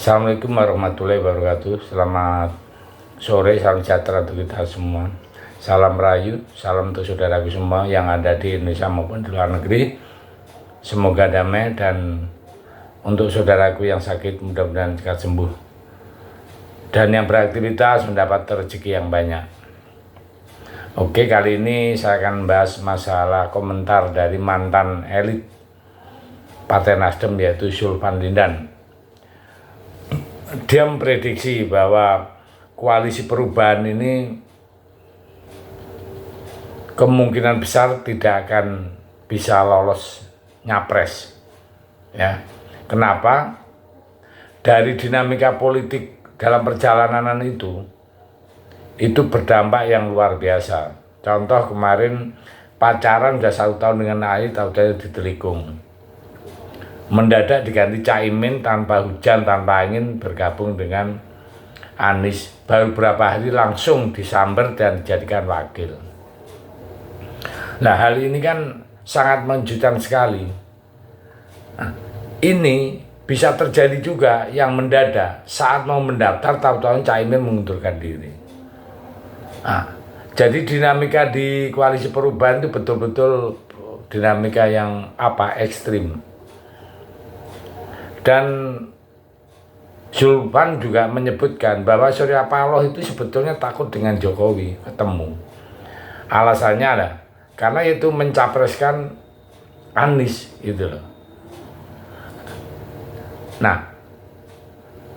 Assalamualaikum warahmatullahi wabarakatuh. Selamat sore, salam sejahtera untuk kita semua. Salam rayu, salam untuk saudaraku semua yang ada di Indonesia maupun di luar negeri. Semoga damai, dan untuk saudaraku yang sakit mudah-mudahan cepat sembuh. Dan yang beraktivitas mendapat rezeki yang banyak. Oke, kali ini saya akan membahas masalah komentar dari mantan elit Partai Nasdem, yaitu Zulfan Lindan. Dia memprediksi bahwa koalisi perubahan ini kemungkinan besar tidak akan bisa lolos nyapres. Ya, kenapa? Dari dinamika politik dalam perjalanan itu berdampak yang luar biasa. Contoh kemarin pacaran udah 1 tahun dengan AI, tahu-tahu ditelikung. Mendadak diganti Caimin tanpa hujan, tanpa angin, bergabung dengan Anies. Baru beberapa hari langsung disamber dan dijadikan wakil. Nah, hal ini kan sangat mengejutkan sekali. Nah, ini bisa terjadi juga yang mendadak saat mau mendaftar, tahu-tahu Caimin mengundurkan diri. Nah, jadi dinamika di koalisi perubahan itu betul-betul dinamika yang ekstrim. Dan Zulfan juga menyebutkan bahwa Surya Paloh itu sebetulnya takut dengan Jokowi ketemu. Alasannya adalah karena itu mencapreskan Anies gitu loh. Nah,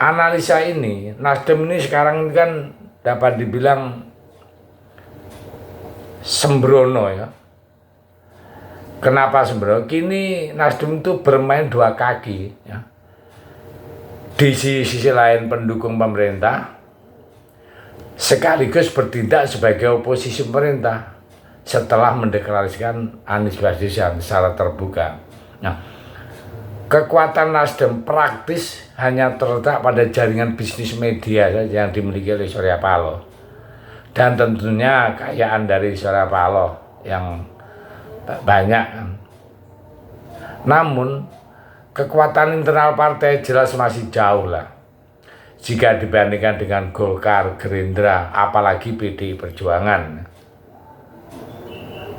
analisa ini Nasdem ini sekarang kan dapat dibilang sembrono ya. Kenapa sembrono? Kini Nasdem itu bermain dua kaki ya. Di sisi lain pendukung pemerintah, sekaligus bertindak sebagai oposisi pemerintah setelah mendeklarasikan Anies Baswedan secara terbuka. Nah, kekuatan Nasdem praktis hanya terletak pada jaringan bisnis media saja yang dimiliki oleh Surya Paloh, dan tentunya kekayaan dari Surya Paloh yang banyak. Namun kekuatan internal partai jelas masih jauh lah jika dibandingkan dengan Golkar, Gerindra, apalagi PDI Perjuangan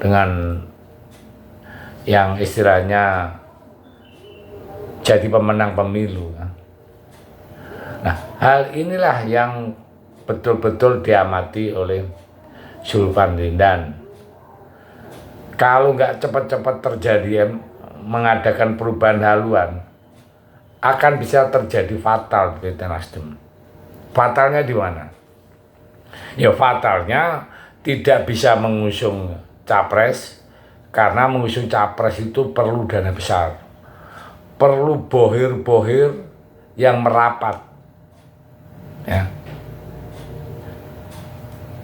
dengan yang istilahnya jadi pemenang pemilu. Nah, hal inilah yang betul-betul diamati oleh Zulfan Lindan. Kalau nggak cepat-cepat terjadi mengadakan perubahan haluan, akan bisa terjadi fatal di Nasdem. Fatalnya di mana? Ya, fatalnya tidak bisa mengusung capres, karena mengusung capres itu perlu dana besar, perlu bohir-bohir yang merapat ya.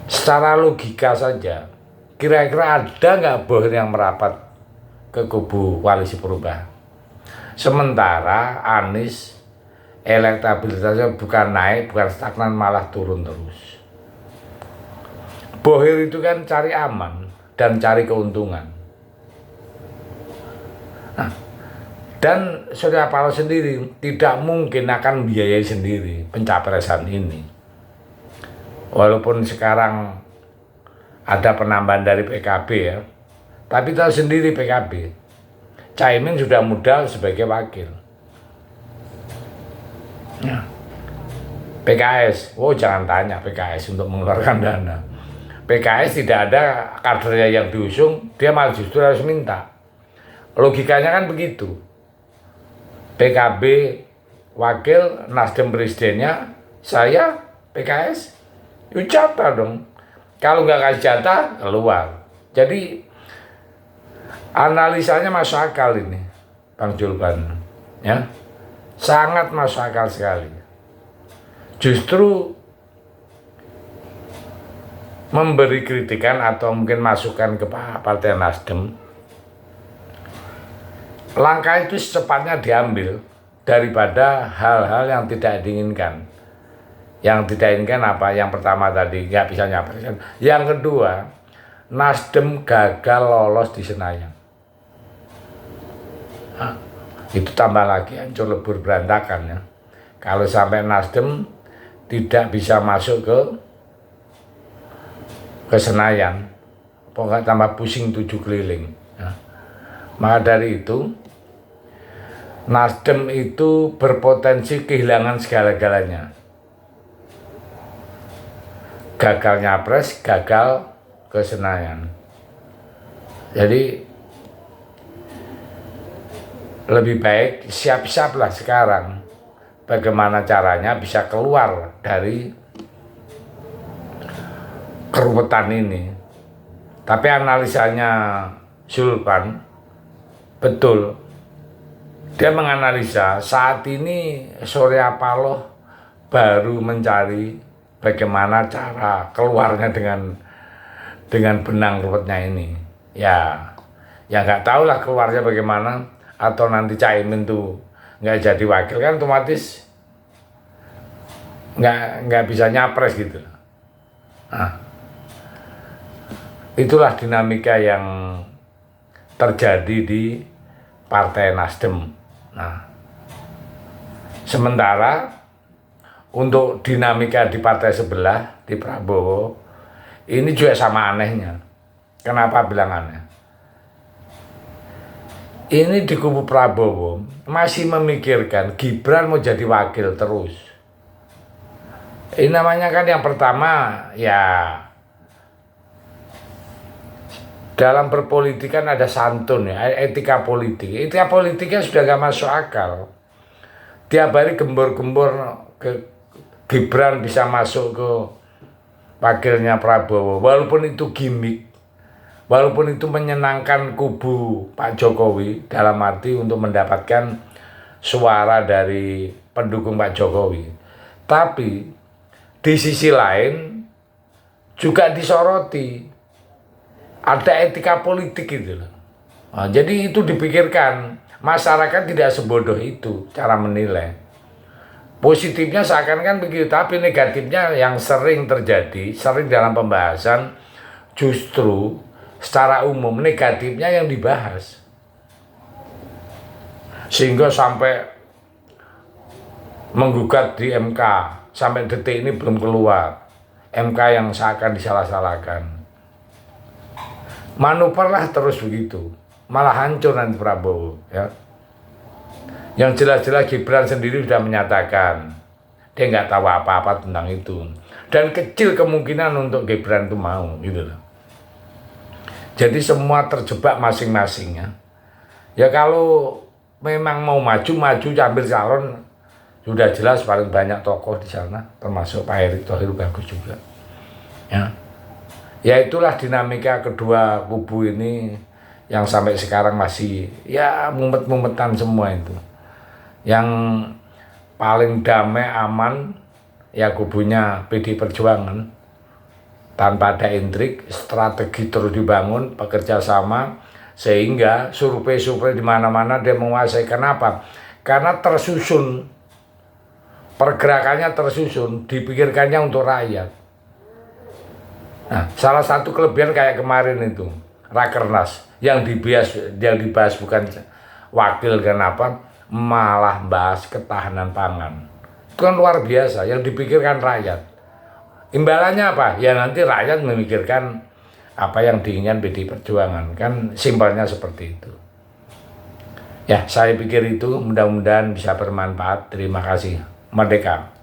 Secara logika saja, kira-kira ada nggak bohir yang merapat ke kubu koalisi perubahan? Sementara Anies elektabilitasnya bukan naik, bukan stagnan, malah turun terus. Bohir itu kan cari aman dan cari keuntungan. Nah, dan Surya Paloh sendiri tidak mungkin akan membiayai sendiri pencapresan ini. Walaupun sekarang ada penambahan dari PKB ya, tapi tahu sendiri PKB, Caimin sudah modal sebagai wakil. Nah, PKS, jangan tanya PKS untuk mengeluarkan dana. PKS tidak ada kadernya yang diusung, dia malah justru harus minta. Logikanya kan begitu. PKB wakil, Nasdem presidennya, saya PKS, jatah dong. Kalau nggak kasih jatah, keluar. Jadi analisanya masuk akal ini, Bang Zulfan, ya, sangat masuk akal sekali. Justru memberi kritikan atau mungkin masukan ke Partai Nasdem, langkah itu secepatnya diambil daripada hal-hal yang tidak diinginkan. Yang tidak diinginkan apa? Yang pertama tadi nggak bisa nyapres. Yang kedua, Nasdem gagal lolos di Senayan. Itu tambah lagi hancur lebur berantakan ya. kalau sampai Nasdem tidak bisa masuk ke Senayan, pokoknya tambah pusing 7 keliling. Ya. Maka dari itu Nasdem itu berpotensi kehilangan segala-galanya. Gagal nyapres, gagal ke Senayan. Jadi lebih baik siap-siaplah sekarang bagaimana caranya bisa keluar dari keruwetan ini. Tapi analisanya Zulfan betul. Dia menganalisa saat ini Surya Paloh baru mencari bagaimana cara keluarnya dengan benang ruwetnya ini. Ya nggak tahu lah keluarnya bagaimana, atau nanti Caimin tuh nggak jadi wakil kan otomatis nggak bisa nyapres gitu. Nah, itulah dinamika yang terjadi di Partai Nasdem. Nah, sementara untuk dinamika di partai sebelah, di Prabowo, ini juga sama anehnya. Kenapa bilang aneh? Ini di kubu Prabowo masih memikirkan Gibran mau jadi wakil terus. Ini namanya kan yang pertama ya, dalam berpolitik kan ada santun ya, etika politik. Etika politiknya sudah gak masuk akal. Tiap hari gembor-gembor ke Gibran bisa masuk ke wakilnya Prabowo, walaupun itu gimmick, walaupun itu menyenangkan kubu Pak Jokowi dalam arti untuk mendapatkan suara dari pendukung Pak Jokowi. Tapi di sisi lain juga disoroti. Ada etika politik gitu loh. Nah, jadi itu dipikirkan. Masyarakat tidak sebodoh itu cara menilai. Positifnya seakan-akan begitu, tapi negatifnya yang sering terjadi, sering dalam pembahasan, justru secara umum negatifnya yang dibahas. Sehingga sampai menggugat di MK, sampai detik ini belum keluar. MK yang seakan disalah-salahkan. Manuverlah terus begitu, malah hancur nanti Prabowo ya. Yang jelas-jelas Gibran sendiri sudah menyatakan dia nggak tahu apa-apa tentang itu, dan kecil kemungkinan untuk Gibran itu mau gitu loh. Jadi semua terjebak masing-masing ya. Ya kalau memang mau maju ambil calon, sudah jelas paling banyak tokoh di sana, termasuk Pak Erick Thohir bagus juga ya. Ya itulah dinamika kedua kubu ini yang sampai sekarang masih ya mumet-mumetan semua itu. Yang paling damai aman ya kubunya PD Perjuangan, tanpa ada intrik, strategi terus dibangun, bekerja sama, sehingga survei-survei di mana-mana dia menguasai. Kenapa? Karena tersusun, pergerakannya tersusun, dipikirkannya untuk rakyat. Nah, salah satu kelebihan kayak kemarin itu Rakernas yang dibahas bukan wakil kenapa, malah bahas ketahanan pangan. Itu kan luar biasa, yang dipikirkan rakyat. Imbalannya apa? Ya nanti rakyat memikirkan apa yang diinginkan PD Perjuangan. Kan simpelnya seperti itu. Ya, saya pikir itu mudah-mudahan bisa bermanfaat. Terima kasih. Merdeka.